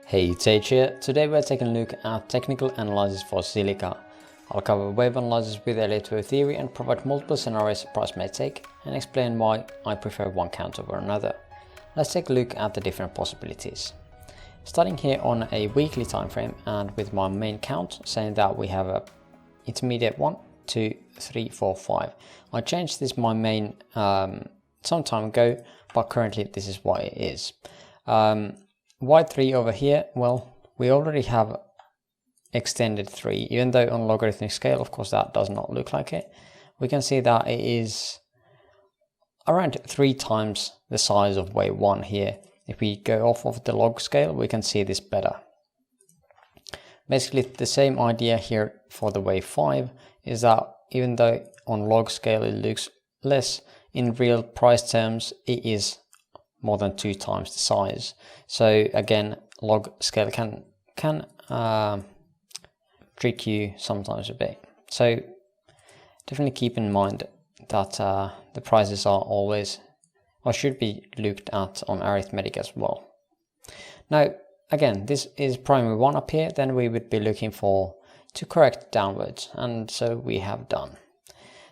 Hey, it's H here. Today we're taking a look at technical analysis for ZILIQA. I'll cover wave analysis with Elliott Wave Theory and provide multiple scenarios a price may take and explain why I prefer one count over another. Let's take a look at the different possibilities. Starting here on a weekly time frame and with my main count saying that we have a intermediate 1, 2, 3, 4, 5. I changed this my main some time ago, but currently this is what it is. Why 3 over here? Well, we already have extended 3, even though on logarithmic scale, of course, that does not look like it. We can see that it is around 3 times the size of wave 1 here. If we go off of the log scale, we can see this better. Basically, the same idea here for the wave 5 is that even though on log scale it looks less, in real price terms, it is more than 2 times the size. So again, log scale can trick you sometimes a bit. So definitely keep in mind that the prices are always or should be looked at on arithmetic as well. Now again, this is primary 1 up here, then we would be looking for to correct downwards, and so we have done.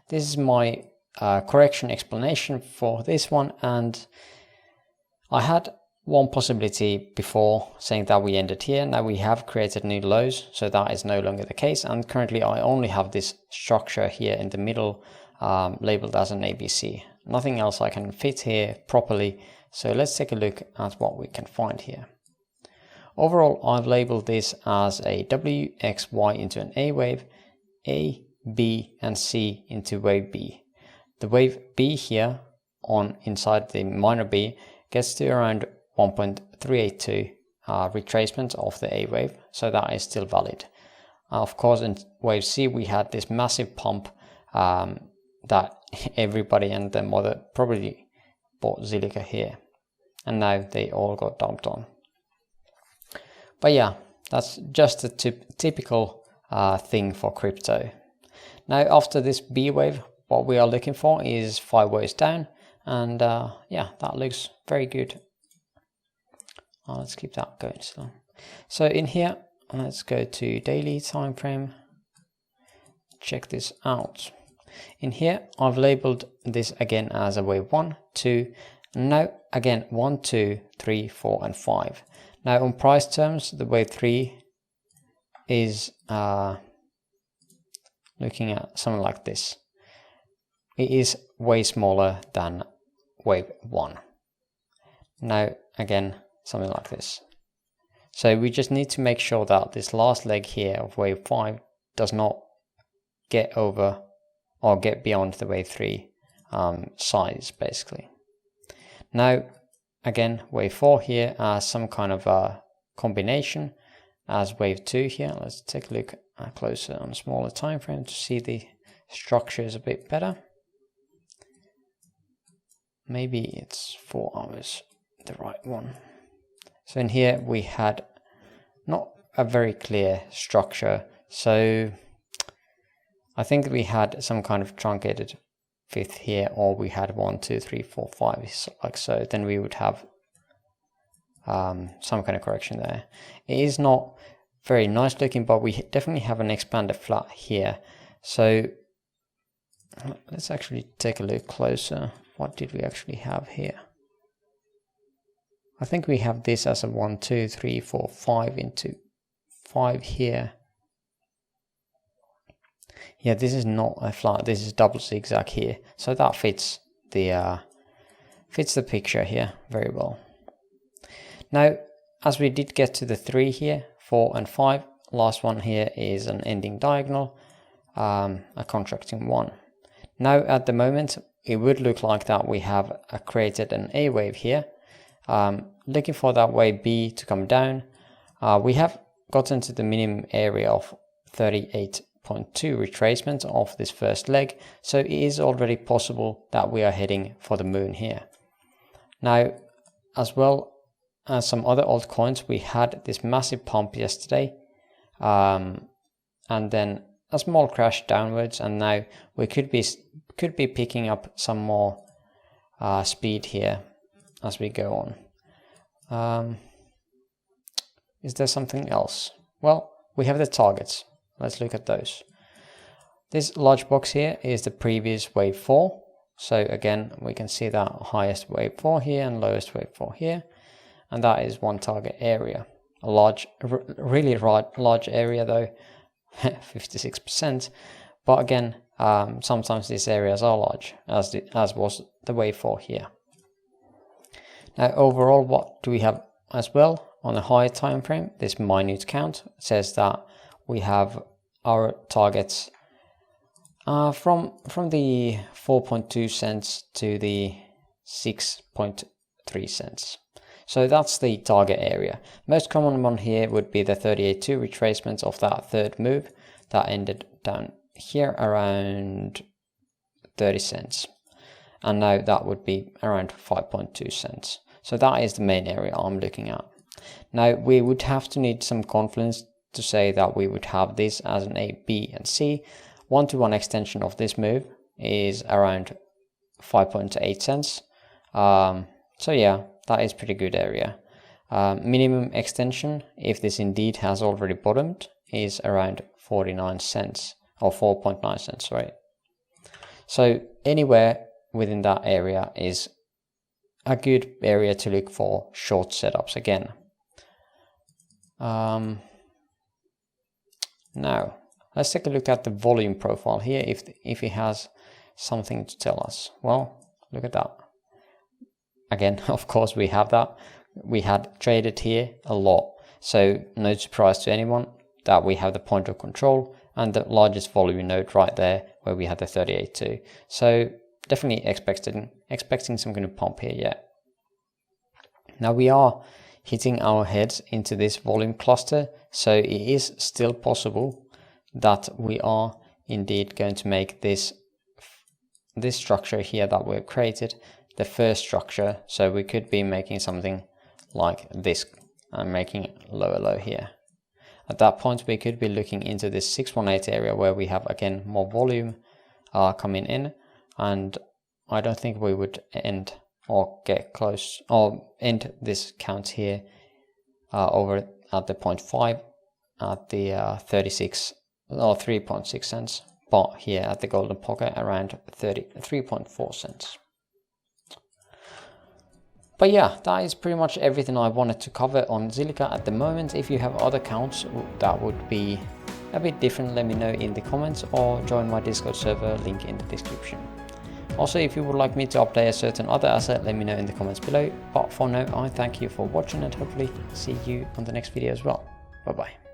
This is my correction explanation for this one, and I had one possibility before saying that we ended here. Now we have created new lows, so that is no longer the case, and currently I only have this structure here in the middle labeled as an ABC. Nothing else I can fit here properly, so let's take a look at what we can find here. Overall, I've labeled this as a W, X, Y into an A wave, A, B and C into wave B. The wave B here on inside the minor B gets to around 1.382 retracement of the A wave, so that is still valid. Of course, in wave C we had this massive pump that everybody and their mother probably bought ZILIQA here, and now they all got dumped on. But yeah, that's just a typical thing for crypto. Now after this B wave, what we are looking for is 5 waves down, and yeah, that looks very good. Let's keep that going still. So in here, let's go to daily time frame. Check this out. In here, I've labeled this again as a wave 1, 2, and now again 1, 2, 3, 4, and 5. Now on price terms, the wave 3 is looking at something like this. It is way smaller than wave 1. Now again, something like this. So we just need to make sure that this last leg here of wave 5 does not get over or get beyond the wave 3 size, basically. Now again, wave 4 here as some kind of a combination as wave 2 here. Let's take a look closer on a smaller time frame to see the structures a bit better. Maybe it's 4 hours, the right one. So in here we had not a very clear structure, so I think we had some kind of truncated fifth here, or we had 1, 2, 3, 4, 5 like so. Then we would have some kind of correction there. It is not very nice looking, but we definitely have an expanded flat here. So let's actually take a look closer. What did we actually have here? I think we have this as a 1, 2, 3, 4, 5 into 5 here. Yeah, this is not a flat, this is double zigzag here. So that fits the picture here very well. Now, as we did get to the 3 here, 4 and 5, last one here is an ending diagonal, a contracting 1. Now at the moment, it would look like that we have created an A wave here. Looking for that wave B to come down. We have gotten to the minimum area of 38.2 retracement of this first leg, so it is already possible that we are heading for the moon here. Now, as well as some other altcoins, we had this massive pump yesterday, and then a small crash downwards, and now we could be picking up some more speed here as we go on. Is there something else? Well, we have the targets. Let's look at those. This large box here is the previous wave 4. So again, we can see that highest wave 4 here and lowest wave 4 here. And that is one target area. A large, really large area though, 56%. But again, sometimes these areas are large, as was the wave 4 here. Now overall, what do we have as well? On the higher time frame, this minute count says that we have our targets from the 4.2 cents to the 6.3 cents. So that's the target area. Most common one here would be the 38.2 retracement of that third move that ended down here around 30 cents. And now that would be around 5.2 cents. So that is the main area I'm looking at. Now we would have to need some confidence to say that we would have this as an A, B and C. 1-to-1 extension of this move is around 5.8 cents. So yeah, that is pretty good area. Minimum extension, if this indeed has already bottomed, is around 49 cents or 4.9 cents, right? So anywhere within that area is a good area to look for short setups again. Now let's take a look at the volume profile here, if it has something to tell us. Well, look at that. Again, of course we have that. We had traded here a lot, so no surprise to anyone that we have the point of control and the largest volume node right there where we had the 38.2. So definitely expecting some kind of pump here yet. Now we are hitting our heads into this volume cluster, so it is still possible that we are indeed going to make this structure here that we've created the first structure. So we could be making something like this and making lower low here. At that point we could be looking into this 618 area where we have again more volume coming in, and I don't think we would end or get close or end this count here over at the 0.5 at the 36 or 3.6 cents, but here at the golden pocket around 3.4 cents. But yeah, that is pretty much everything I wanted to cover on ZILIQA at the moment. If you have other counts that would be a bit different, let me know in the comments or join my Discord server, link in the description. Also, if you would like me to update a certain other asset, let me know in the comments below. But for now, I thank you for watching and hopefully see you on the next video as well. Bye bye.